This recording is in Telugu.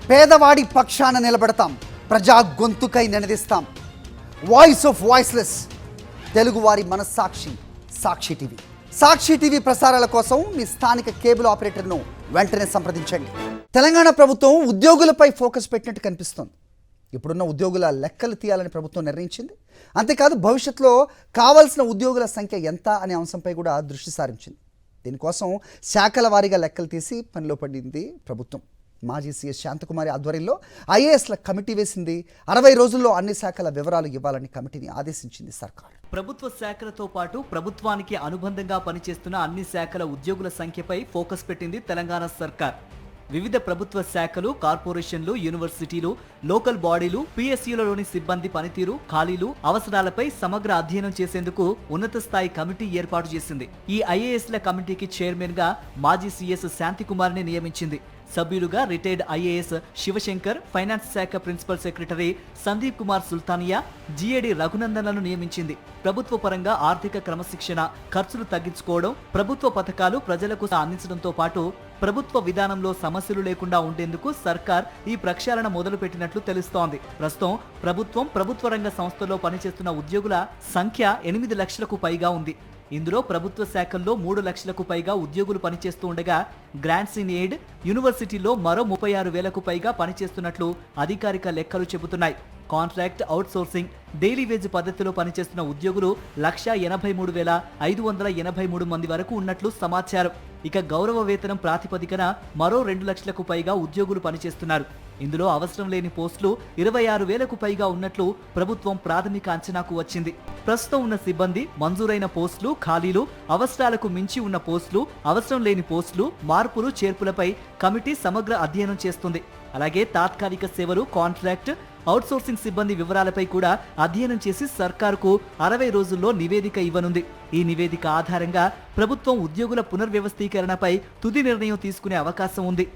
పేదవాడి పక్షాన నిలబడతాం, ప్రజా గొంతుకై నినదిస్తాం. వాయిస్ ఆఫ్ వాయిస్లెస్, తెలుగువారి మనస్సాక్షి సాక్షి టీవీ. సాక్షి టీవీ ప్రసారాల కోసం మీ స్థానిక కేబుల్ ఆపరేటర్ను వెంటనే సంప్రదించండి. తెలంగాణ ప్రభుత్వం ఉద్యోగులపై ఫోకస్ పెట్టినట్టు కనిపిస్తోంది. ఇప్పుడున్న ఉద్యోగుల లెక్కలు తీయాలని ప్రభుత్వం నిర్ణయించింది. అంతేకాదు భవిష్యత్తులో కావాల్సిన ఉద్యోగుల సంఖ్య ఎంత అనే అంశంపై కూడా దృష్టి సారించింది. దీనికోసం శాఖల వారీగా లెక్కలు తీసి పనిలో పడింది ప్రభుత్వం. మాజీ సీఎస్ శాంతకుమారి ఆధ్వర్యంలో ఐఏఎస్ల కమిటీ వేసింది. 60 రోజుల్లో అన్ని శాఖల వివరాలు ఇవ్వాలని కమిటీని ఆదేశించింది సర్కార్. ప్రభుత్వ శాఖలతో పాటు ప్రభుత్వానికి అనుబంధంగా పనిచేస్తున్న అన్ని శాఖల ఉద్యోగుల సంఖ్యపై ఫోకస్ పెట్టింది తెలంగాణ సర్కార్. వివిధ ప్రభుత్వ శాఖలు, కార్పొరేషన్లు, యూనివర్సిటీలు, లోకల్ బాడీలు, పిఎస్యులలోని సిబ్బంది పనితీరు, ఖాళీలు, అవసరాలపై సమగ్ర అధ్యయనం చేసేందుకు ఉన్నత స్థాయి కమిటీ ఏర్పాటు చేసింది. ఈ ఐఏఎస్ల కమిటీకి చైర్మన్ గా మాజీ సీఎస్ శాంతికుమార్ని నియమించింది. సభ్యులుగా రిటైర్డ్ ఐఏఎస్ శివశంకర్, ఫైనాన్స్ శాఖ principal secretary Sandeep Kumar Sultania, GAD రఘునందన్లను నియమించింది. ప్రభుత్వ పరంగా ఆర్థిక క్రమశిక్షణ, ఖర్చులు తగ్గించుకోవడం, ప్రభుత్వ పథకాలు ప్రజలకు అందించడంతో పాటు ప్రభుత్వ విధానంలో సమస్యలు లేకుండా ఉండేందుకు సర్కార్ ఈ ప్రక్షాళన మొదలుపెట్టినట్లు తెలుస్తోంది. ప్రస్తుతం ప్రభుత్వ రంగ సంస్థల్లో పనిచేస్తున్న ఉద్యోగుల సంఖ్య 8 లక్షలకు పైగా ఉంది. ఇందులో ప్రభుత్వ శాఖల్లో 3 లక్షలకు పైగా ఉద్యోగులు పనిచేస్తూ ఉండగా గ్రాంట్స్ ఇన్ ఎయిడ్, యూనివర్సిటీలో మరో 36,000కు పైగా పనిచేస్తున్నట్లు అధికారిక లెక్కలు చెబుతున్నాయి. కాంట్రాక్ట్, అవుట్సోర్సింగ్, డైలీ వేజ్ పద్ధతిలో పనిచేస్తున్న ఉద్యోగులు 1,83,583 మంది వరకు ఉన్నట్లు సమాచారం. ఇక గౌరవ వేతనం ప్రాతిపదికన మరో 2 లక్షలకు పైగా ఉద్యోగులు పనిచేస్తున్నారు. ఇందులో అవసరం లేని పోస్టులు 26,000కు పైగా ఉన్నట్లు ప్రభుత్వం ప్రాథమిక అంచనాకు వచ్చింది. ప్రస్తుతం ఉన్న సిబ్బంది, మంజూరైన పోస్టులు, ఖాళీలు, అవసరాలకు మించి ఉన్న పోస్టులు, అవసరం లేని పోస్టులు, మార్పులు, చేర్పులపై కమిటీ సమగ్ర అధ్యయనం చేస్తుంది. అలాగే తాత్కాలిక సేవలు, కాంట్రాక్ట్, అవుట్సోర్సింగ్ సిబ్బంది వివరాలపై కూడా అధ్యయనం చేసి సర్కారుకు 60 రోజుల్లో నివేదిక ఇవ్వనుంది. ఈ నివేదిక ఆధారంగా ప్రభుత్వం ఉద్యోగుల పునర్వ్యవస్థీకరణపై తుది నిర్ణయం తీసుకునే అవకాశం ఉంది.